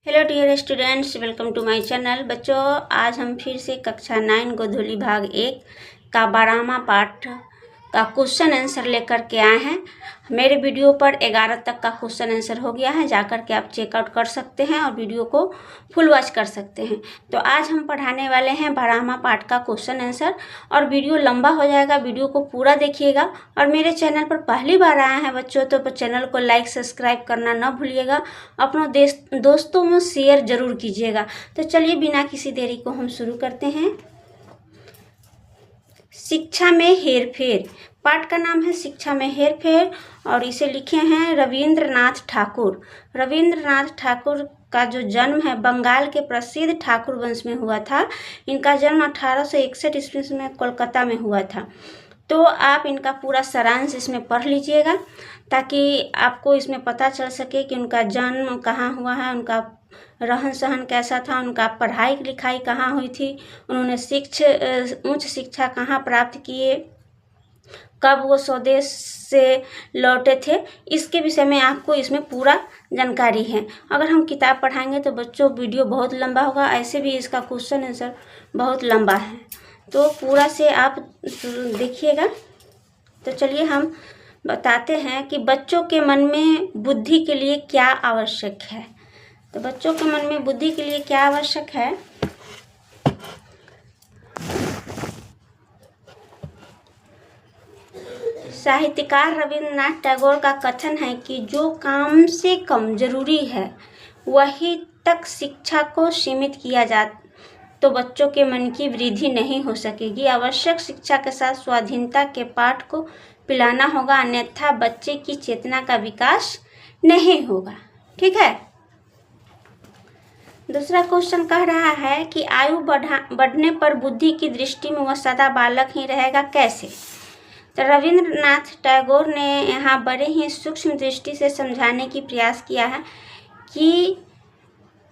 Hello dear students, welcome to my channel. बच्चों, आज हम फिर से कक्षा 9 गोधूली भाग 1 का 12वां पाठ का क्वेश्चन आंसर लेकर के आए हैं। मेरे वीडियो पर 11 तक का क्वेश्चन आंसर हो गया है, जाकर के आप चेकआउट कर सकते हैं और वीडियो को फुल वॉच कर सकते हैं। तो आज हम पढ़ाने वाले हैं 12वां पाठ का क्वेश्चन आंसर, और वीडियो लंबा हो जाएगा, वीडियो को पूरा देखिएगा। और मेरे चैनल पर पहली बार आए हैं बच्चों, तो चैनल को लाइक सब्सक्राइब करना ना भूलिएगा। अपनों दोस्तों में शेयर जरूर कीजिएगा। तो चलिए बिना किसी देरी को हम शुरू करते हैं। शिक्षा में हेरफेर, पाठ का नाम है शिक्षा में हेरफेर, और इसे लिखे हैं रविंद्रनाथ ठाकुर। रविंद्रनाथ ठाकुर का जो जन्म है बंगाल के प्रसिद्ध ठाकुर वंश में हुआ था। इनका जन्म 1861 ईस्वी में कोलकाता में हुआ था। तो आप इनका पूरा सारांश इसमें पढ़ लीजिएगा, ताकि आपको इसमें पता चल सके कि उनका जन्म कहाँ हुआ है, उनका रहन सहन कैसा था, उनका पढ़ाई लिखाई कहाँ हुई थी, उन्होंने उच्च शिक्षा कहाँ प्राप्त किए, कब वो स्वदेश से लौटे थे, इसके विषय में आपको इसमें पूरा जानकारी है। अगर हम किताब पढ़ाएंगे तो बच्चों वीडियो बहुत लंबा होगा, ऐसे भी इसका क्वेश्चन आंसर बहुत लंबा है, तो पूरा से आप देखिएगा। तो चलिए हम बताते हैं कि बच्चों के मन में बुद्धि के लिए क्या आवश्यक है। तो बच्चों के मन में बुद्धि के लिए क्या आवश्यक है? साहित्यकार रविंद्रनाथ टैगोर का कथन है कि जो काम से कम जरूरी है वही तक शिक्षा को सीमित किया जाए तो बच्चों के मन की वृद्धि नहीं हो सकेगी। आवश्यक शिक्षा के साथ स्वाधीनता के पाठ को पिलाना होगा, अन्यथा बच्चे की चेतना का विकास नहीं होगा। ठीक है। दूसरा क्वेश्चन कह रहा है कि आयु बढ़ने पर बुद्धि की दृष्टि में वह सदा बालक ही रहेगा, कैसे? तो रविंद्रनाथ टैगोर ने यहाँ बड़े ही सूक्ष्म दृष्टि से समझाने की प्रयास किया है कि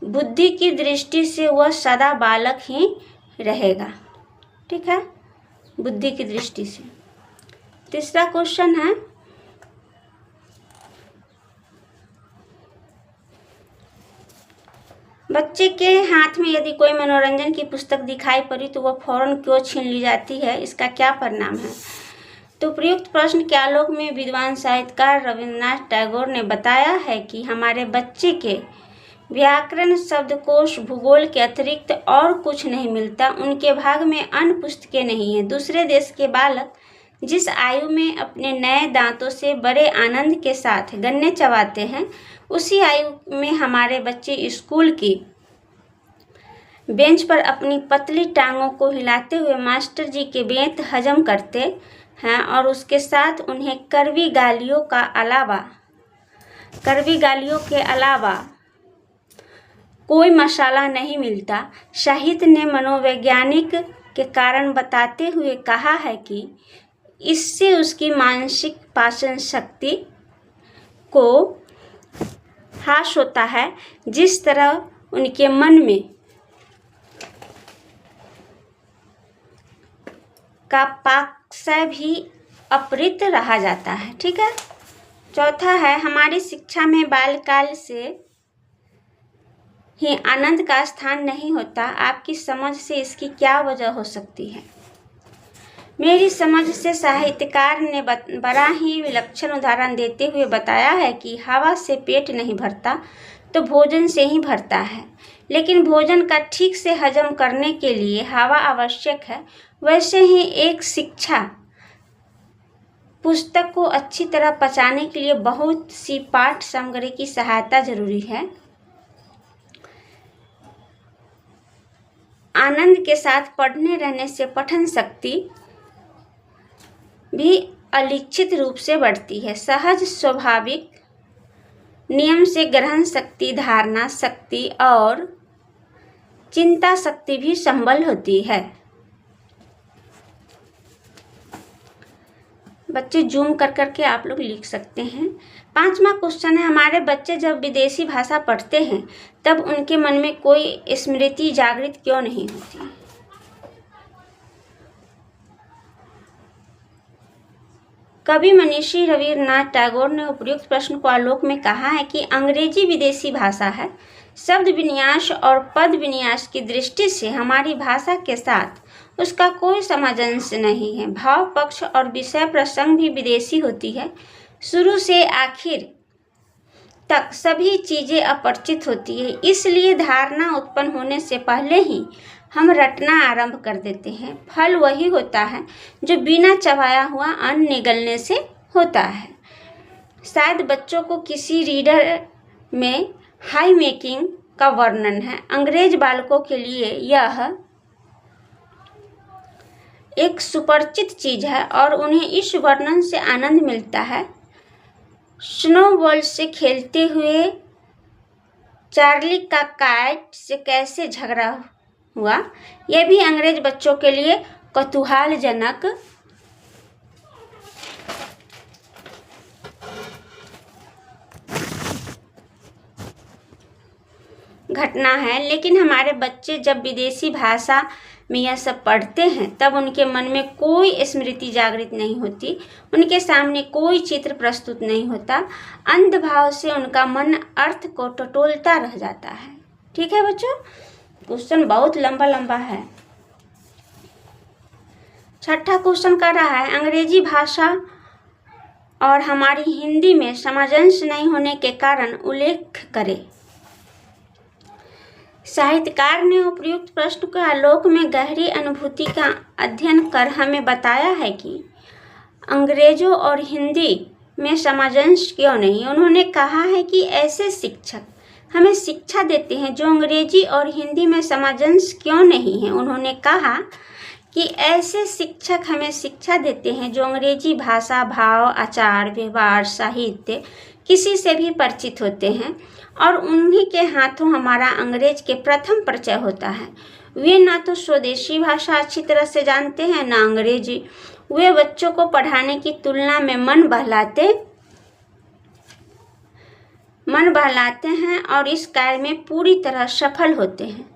बुद्धि की दृष्टि से वह सदा बालक ही रहेगा। ठीक है, बुद्धि की दृष्टि से। तीसरा क्वेश्चन है, बच्चे के हाथ में यदि कोई मनोरंजन की पुस्तक दिखाई पड़ी तो वह फौरन क्यों छीन ली जाती है, इसका क्या परिणाम है? तो प्रयुक्त प्रश्न के आलोक में विद्वान साहित्यकार रविंद्रनाथ टैगोर ने बताया है कि हमारे बच्चे के व्याकरण, शब्दकोश, भूगोल के अतिरिक्त और कुछ नहीं मिलता। उनके भाग में अन्य पुस्तकें नहीं है। दूसरे देश के बालक जिस आयु में अपने नए दांतों से बड़े आनंद के साथ गन्ने चबाते हैं, उसी आयु में हमारे बच्चे स्कूल की बेंच पर अपनी पतली टांगों को हिलाते हुए मास्टर जी के बेंत हजम करते हैं, और उसके साथ उन्हें कड़वी गालियों के अलावा कोई मसाला नहीं मिलता। साहित्य ने मनोवैज्ञानिक के कारण बताते हुए कहा है कि इससे उसकी मानसिक पाचन शक्ति को ह्रास होता है, जिस तरह उनके मन में का पाकशय भी अपहृत रहा जाता है। ठीक है। चौथा है, हमारी शिक्षा में बाल्यकाल से ही आनंद का स्थान नहीं होता। आपकी समझ से इसकी क्या वजह हो सकती है? मेरी समझ से साहित्यकार ने बड़ा ही विलक्षण उदाहरण देते हुए बताया है कि हवा से पेट नहीं भरता तो भोजन से ही भरता है, लेकिन भोजन का ठीक से हजम करने के लिए हवा आवश्यक है। वैसे ही एक शिक्षा पुस्तक को अच्छी तरह पचाने के लिए बहुत सी पाठ सामग्री की सहायता जरूरी है। आनंद के साथ पढ़ने रहने से पठन शक्ति भी अलिखित रूप से बढ़ती है। सहज स्वाभाविक नियम से ग्रहण शक्ति, धारणा शक्ति और चिंता शक्ति भी संबल होती है। बच्चे जूम कर करके आप लोग लिख सकते हैं। 5वां क्वेश्चन है, हमारे बच्चे जब विदेशी भाषा पढ़ते हैं तब उनके मन में कोई स्मृति जागृत क्यों नहीं होती? कवि मनीषी रविंद्रनाथ टैगोर ने उपयुक्त प्रश्न को आलोक में कहा है कि अंग्रेजी विदेशी भाषा है शब्द विन्यास और पद विन्यास की दृष्टि से हमारी भाषा के साथ उसका कोई सामंजस्य नहीं है। भाव पक्ष और विषय प्रसंग भी विदेशी होती है। शुरू से आखिर तक सभी चीज़ें अपरिचित होती है, इसलिए धारणा उत्पन्न होने से पहले ही हम रटना आरंभ कर देते हैं। फल वही होता है जो बिना चबाया हुआ अन्न निगलने से होता है। शायद बच्चों को किसी रीडर में हाई मेकिंग का वर्णन है। अंग्रेज बालकों के लिए यह एक सुपरिचित चीज़ है और उन्हें इस वर्णन से आनंद मिलता है। स्नोबॉल से खेलते हुए चार्ली का काइट से कैसे झगड़ा हुआ, यह भी अंग्रेज बच्चों के लिए कौतूहलजनक घटना है। लेकिन हमारे बच्चे जब विदेशी भाषा में यह सब पढ़ते हैं तब उनके मन में कोई स्मृति जागृत नहीं होती, उनके सामने कोई चित्र प्रस्तुत नहीं होता। अंधभाव से उनका मन अर्थ को टटोलता रह जाता है। ठीक है बच्चों, क्वेश्चन बहुत लंबा लंबा है। छठा क्वेश्चन कर रहा है, अंग्रेजी भाषा और हमारी हिंदी में सामंजस्य नहीं होने के कारण उल्लेख करें। साहित्यकार ने उपयुक्त प्रश्न के आलोक में गहरी अनुभूति का अध्ययन कर हमें बताया है कि अंग्रेजों और हिंदी में सामंजस्य क्यों नहीं। उन्होंने कहा है कि ऐसे शिक्षक हमें शिक्षा देते हैं जो अंग्रेजी और हिंदी में सामंजस्य क्यों नहीं है। उन्होंने कहा कि ऐसे शिक्षक हमें शिक्षा देते हैं जो अंग्रेजी भाषा, भाव, आचार, व्यवहार, साहित्य किसी से भी परिचित होते हैं और उन्हीं के हाथों हमारा अंग्रेज के प्रथम परिचय होता है। वे ना तो स्वदेशी भाषा अच्छी तरह से जानते हैं ना अंग्रेजी। वे बच्चों को पढ़ाने की तुलना में मन बहलाते हैं और इस कार्य में पूरी तरह सफल होते हैं।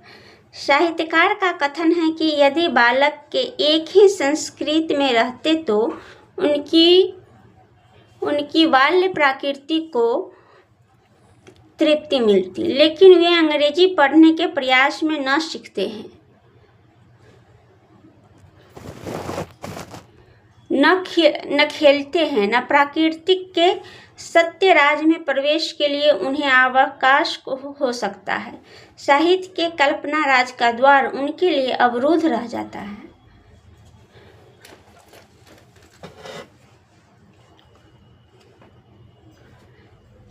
साहित्यकार का कथन है कि यदि बालक के एक ही संस्कृति में रहते तो उनकी बाल्य प्रकृति को तृप्ति मिलती, लेकिन वे अंग्रेजी पढ़ने के प्रयास में न सीखते हैं, न खेलते हैं, न प्राकृतिक के सत्य राज में प्रवेश के लिए उन्हें अवकाश हो सकता है। साहित्य के कल्पना राज का द्वार उनके लिए अवरुद्ध रह जाता है।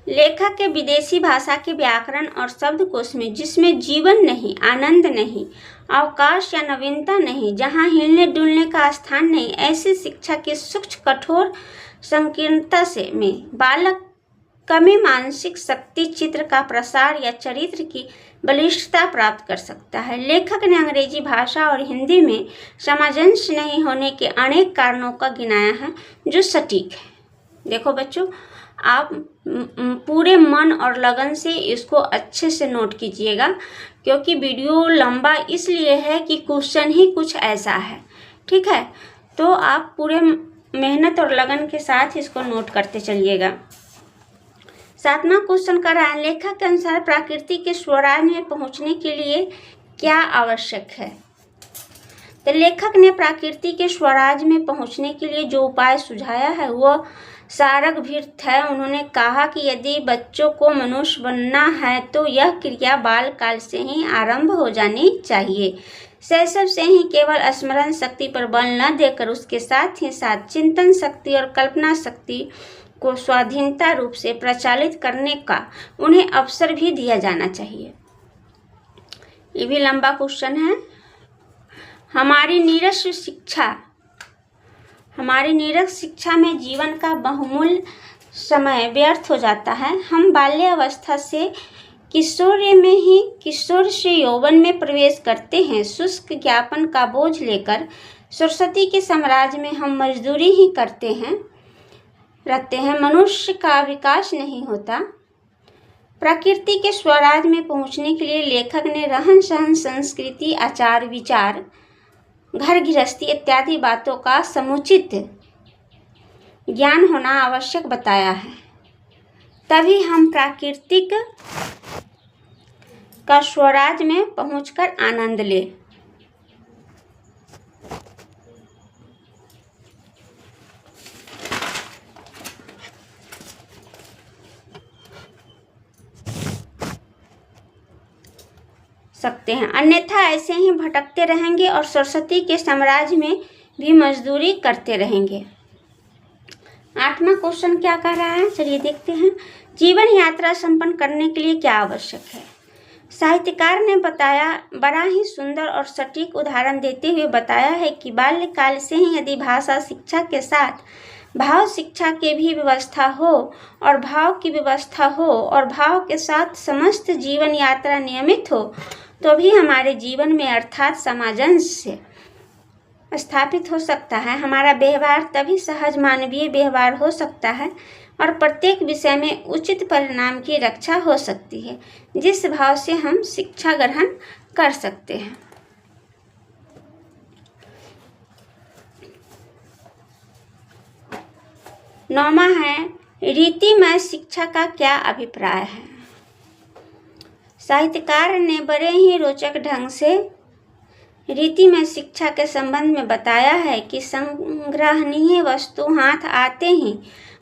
लेखक के विदेशी भाषा के व्याकरण और शब्दकोश में जिसमें जीवन नहीं, आनंद नहीं, अवकाश या नवीनता नहीं, जहाँ हिलने डुलने का स्थान नहीं, ऐसी शिक्षा की सूक्ष्म कठोर संकीर्णता से में बालक कमी मानसिक शक्ति, चित्र का प्रसार या चरित्र की बलिष्ठता प्राप्त कर सकता है। लेखक ने अंग्रेजी भाषा और हिंदी में सामंजस्य नहीं होने के अनेक कारणों का गिनाया है जो सटीक है। देखो बच्चों, आप पूरे मन और लगन से इसको अच्छे से नोट कीजिएगा, क्योंकि वीडियो लंबा इसलिए है कि क्वेश्चन ही कुछ ऐसा है। ठीक है, तो आप पूरे मेहनत और लगन के साथ इसको नोट करते चलिएगा। सातवां क्वेश्चन कर रहा है, लेखक के अनुसार प्रकृति के स्वराज में पहुंचने के लिए क्या आवश्यक है। तो लेखक ने प्रकृति के स्वराज में पहुंचने के लिए जो उपाय सुझाया है वह सारगर्भित है। उन्होंने कहा कि यदि बच्चों को मनुष्य बनना है तो यह क्रिया बाल काल से ही आरंभ हो जानी चाहिए। शैशव से ही केवल स्मरण शक्ति पर बल न देकर उसके साथ ही साथ चिंतन शक्ति और कल्पना शक्ति को स्वाधीनता रूप से प्रचालित करने का उन्हें अवसर भी दिया जाना चाहिए। ये भी लंबा क्वेश्चन है। हमारी नीरस शिक्षा में जीवन का बहुमूल्य समय व्यर्थ हो जाता है। हम बाल्यावस्था से किशोर से यौवन में प्रवेश करते हैं। शुष्क ज्ञापन का बोझ लेकर सरस्वती के साम्राज्य में हम मजदूरी ही करते रहते हैं। मनुष्य का विकास नहीं होता। प्रकृति के स्वराज में पहुंचने के लिए लेखक ने रहन सहन, संस्कृति, आचार विचार, घर गृहस्थी इत्यादि बातों का समुचित ज्ञान होना आवश्यक बताया है। तभी हम प्राकृतिक का स्वराज में पहुंचकर आनंद ले। सकते हैं, अन्यथा ऐसे ही भटकते रहेंगे और सरस्वती के साम्राज्य में भी मजदूरी करते रहेंगे। 8वां क्वेश्चन क्या कह रहा है, चलिए देखते हैं। जीवन यात्रा संपन्न करने के लिए क्या आवश्यक है? साहित्यकार ने बताया, बड़ा ही सुंदर और सटीक उदाहरण देते हुए बताया है कि बाल्यकाल से ही यदि भाषा शिक्षा के साथ भाव शिक्षा की भी व्यवस्था हो और भाव की व्यवस्था हो और भाव के साथ समस्त जीवन यात्रा नियमित हो तो भी हमारे जीवन में अर्थात समाजंश से स्थापित हो सकता है। हमारा व्यवहार तभी सहज मानवीय व्यवहार हो सकता है और प्रत्येक विषय में उचित परिणाम की रक्षा हो सकती है, जिस भाव से हम शिक्षा ग्रहण कर सकते हैं। नौवां है, रीतिमय शिक्षा का क्या अभिप्राय है? साहित्यकार ने बड़े ही रोचक ढंग से रीतिमय शिक्षा के संबंध में बताया है कि संग्रहणीय वस्तु हाथ आते ही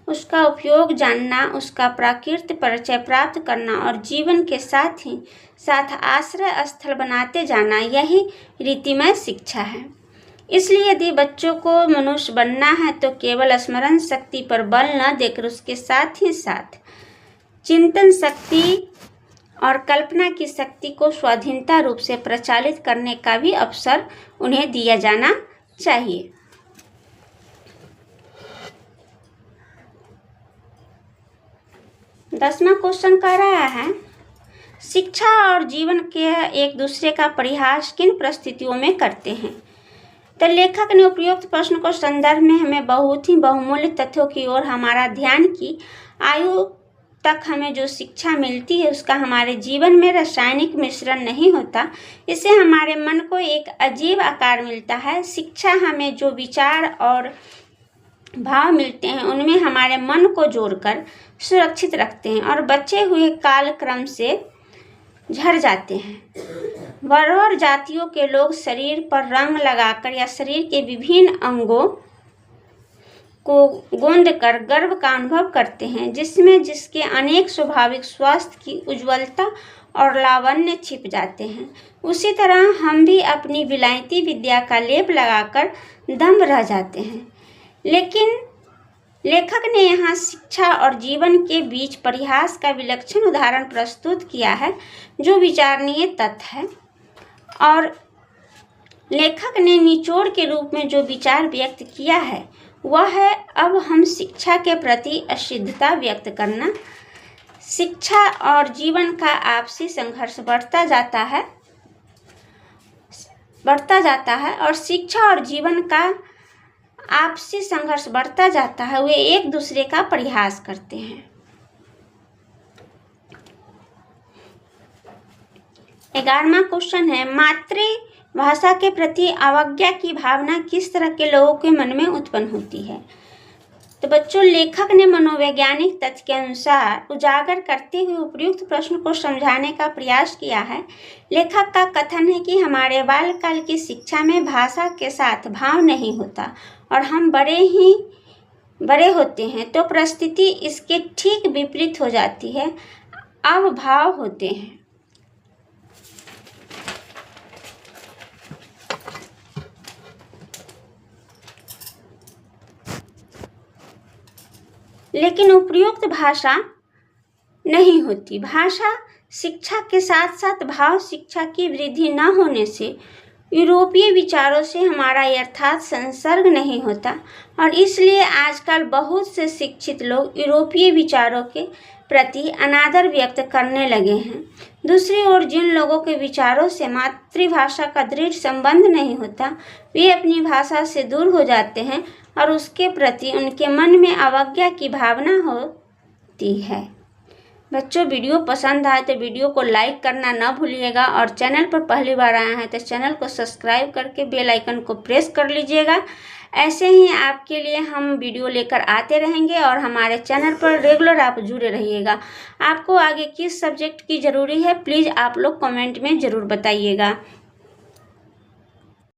उसका उपयोग जानना, उसका प्राकृत परिचय प्राप्त करना और जीवन के साथ ही साथ आश्रय स्थल बनाते जाना, यही रीतिमय शिक्षा है। इसलिए यदि बच्चों को मनुष्य बनना है तो केवल स्मरण शक्ति पर बल न देकर उसके साथ ही साथ चिंतन शक्ति और कल्पना की शक्ति को स्वाधीनता रूप से प्रचालित करने का भी अवसर उन्हें दिया जाना चाहिए। दसवां क्वेश्चन कह रहा है, शिक्षा और जीवन के एक दूसरे का परिहास किन परिस्थितियों में करते हैं? तो लेखक ने उपयुक्त प्रश्न को संदर्भ में हमें बहुत ही बहुमूल्य तथ्यों की ओर हमारा ध्यान की आयु तक हमें जो शिक्षा मिलती है उसका हमारे जीवन में रासायनिक मिश्रण नहीं होता, इससे हमारे मन को एक अजीब आकार मिलता है। शिक्षा हमें जो विचार और भाव मिलते हैं उनमें हमारे मन को जोड़कर सुरक्षित रखते हैं और बचे हुए कालक्रम से झड़ जाते हैं। वर्णों और जातियों के लोग शरीर पर रंग लगाकर या शरीर के विभिन्न अंगों को गोंद कर गर्व का अनुभव करते हैं, जिसमें जिसके अनेक स्वाभाविक स्वास्थ्य की उज्ज्वलता और लावण्य छिप जाते हैं। उसी तरह हम भी अपनी विलायती विद्या का लेप लगाकर दम्भ रह जाते हैं। लेकिन लेखक ने यहाँ शिक्षा और जीवन के बीच परिहास का विलक्षण उदाहरण प्रस्तुत किया है, जो विचारणीय तथ्य है। और लेखक ने निचोड़ के रूप में जो विचार व्यक्त किया है वह है, अब हम शिक्षा के प्रति असिद्धता व्यक्त करना। शिक्षा और जीवन का आपसी संघर्ष बढ़ता जाता है और शिक्षा और जीवन का आपसी संघर्ष बढ़ता जाता है, वे एक दूसरे का परिहास करते हैं। 11वां क्वेश्चन है, मातृभाषा के प्रति अवज्ञा की भावना किस तरह के लोगों के मन में उत्पन्न होती है? तो बच्चों, लेखक ने मनोवैज्ञानिक तथ्य के अनुसार उजागर करते हुए उपयुक्त प्रश्न को समझाने का प्रयास किया है। लेखक का कथन है कि हमारे बाल्यकाल की शिक्षा में भाषा के साथ भाव नहीं होता और हम बड़े होते हैं तो परिस्थिति इसके ठीक विपरीत हो जाती है, अब भाव होते हैं। लेकिन उपयुक्त भाषा नहीं होती। भाषा शिक्षा के साथ साथ भाव शिक्षा की वृद्धि न होने से यूरोपीय विचारों से हमारा यथार्थ संसर्ग नहीं होता और इसलिए आजकल बहुत से शिक्षित लोग यूरोपीय विचारों के प्रति अनादर व्यक्त करने लगे हैं। दूसरी ओर जिन लोगों के विचारों से मातृभाषा का दृढ़ संबंध नहीं होता, वे अपनी भाषा से दूर हो जाते हैं और उसके प्रति उनके मन में अवज्ञा की भावना होती है। बच्चों, वीडियो पसंद आए तो वीडियो को लाइक करना ना भूलिएगा और चैनल पर पहली बार आया है तो चैनल को सब्सक्राइब करके बेल आइकन को प्रेस कर लीजिएगा। ऐसे ही आपके लिए हम वीडियो लेकर आते रहेंगे और हमारे चैनल पर रेगुलर आप जुड़े रहिएगा। आपको आगे किस सब्जेक्ट की ज़रूरी है प्लीज़ आप लोग कमेंट में ज़रूर बताइएगा।